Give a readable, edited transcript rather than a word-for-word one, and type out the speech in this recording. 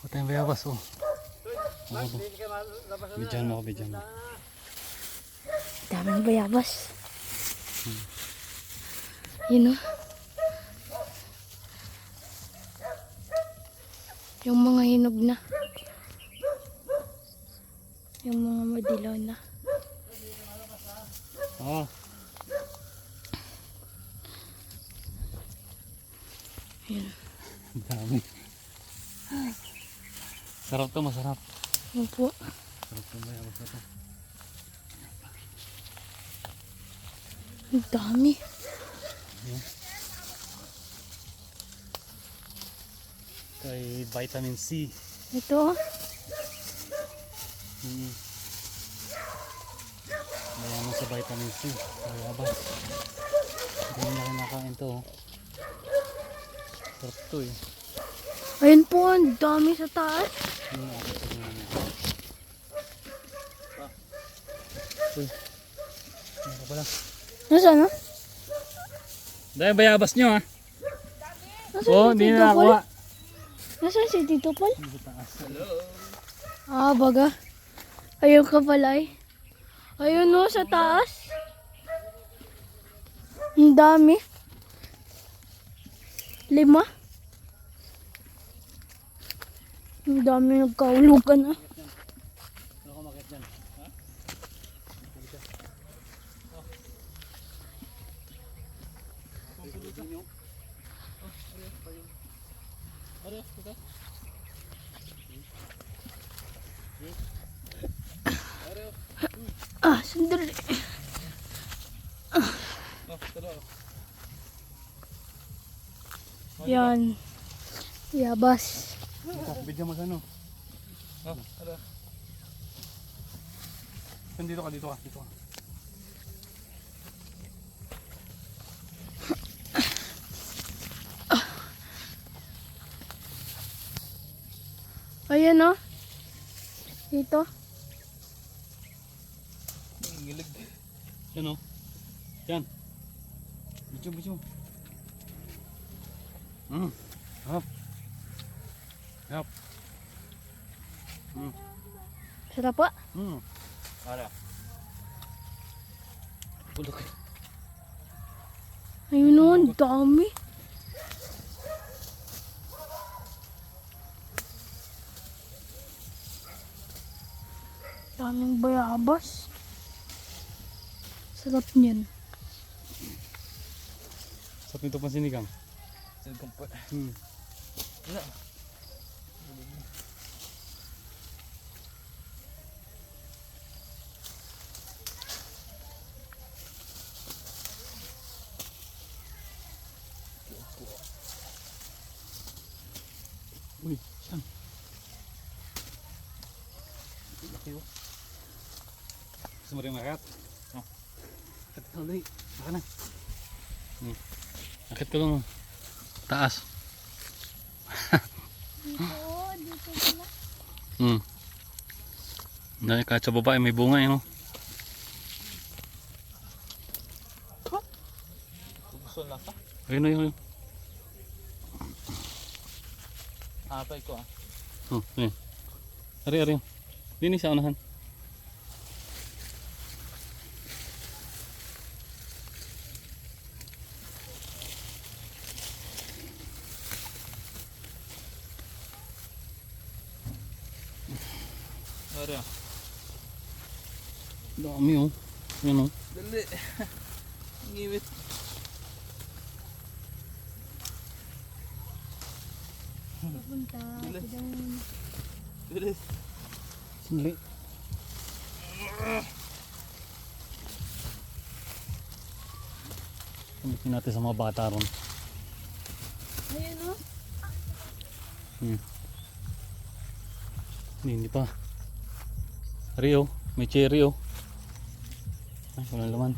Ako tayong bayabas oh. Bidyan mo ako, bidyan mo. Daming bayabas. Yun o. Yung mga hinog na. Yung mga madilaw na. Oo. Yun. Dami. Sarap to, masarap. Opo. Sarap to, bayabas na to. Ang dami. Ayan. Kay vitamin C. Ito. Mayaman sa vitamin C. Bayabas. Hindi na kinakain to. Sarap to eh. Ayun po, ang dami sa taas. Uy. Ano ka pala? Nasaan na? Dahil bayabas nyo ha. Nasaan Oo, si hindi Tito na Paul? nakuha. Nasaan si Tito Paul? Sa taas. Ah, baga. Ayun ka pala eh. Ayun o, sa taas. Ang dami. 5. Ang dami nagkaulugan ah. Ano ka makit dyan? Ha? Ah, sandali. Yan. Yabas. Bidyan mo sa ano? Dito ka, dito ka, dito ka. Ayan o. Dito. Yan o. Yan. Bidyo, bidyo. Hop. Hop. Sarap po. Ara. Bulok. Ayun o, ang dami. Daming bayabas. Sarap niyan. Sa pinto pa sinigang. Sinigang pa. Wala. Uy, saan? Laki oh. Gusto mo rin makat? Oh. Akit ka ulit. Baka na. Akit ka lang. Taas. Dito pala. Dahil kahit sa baba may bunga eh no? Gusto lang ka? Ayun ayun. Atay ko ah. Oh, ayun. Ari ari. Dini sa unahan. Ara. Dami oh. Yan oh. Dali. Ngiwit. Pupunta. Dali. Sandali. Pamitin natin sa mga bata ron. Ayun o. Hindi pa. Rio, may cherry oh. Ay, walang laman.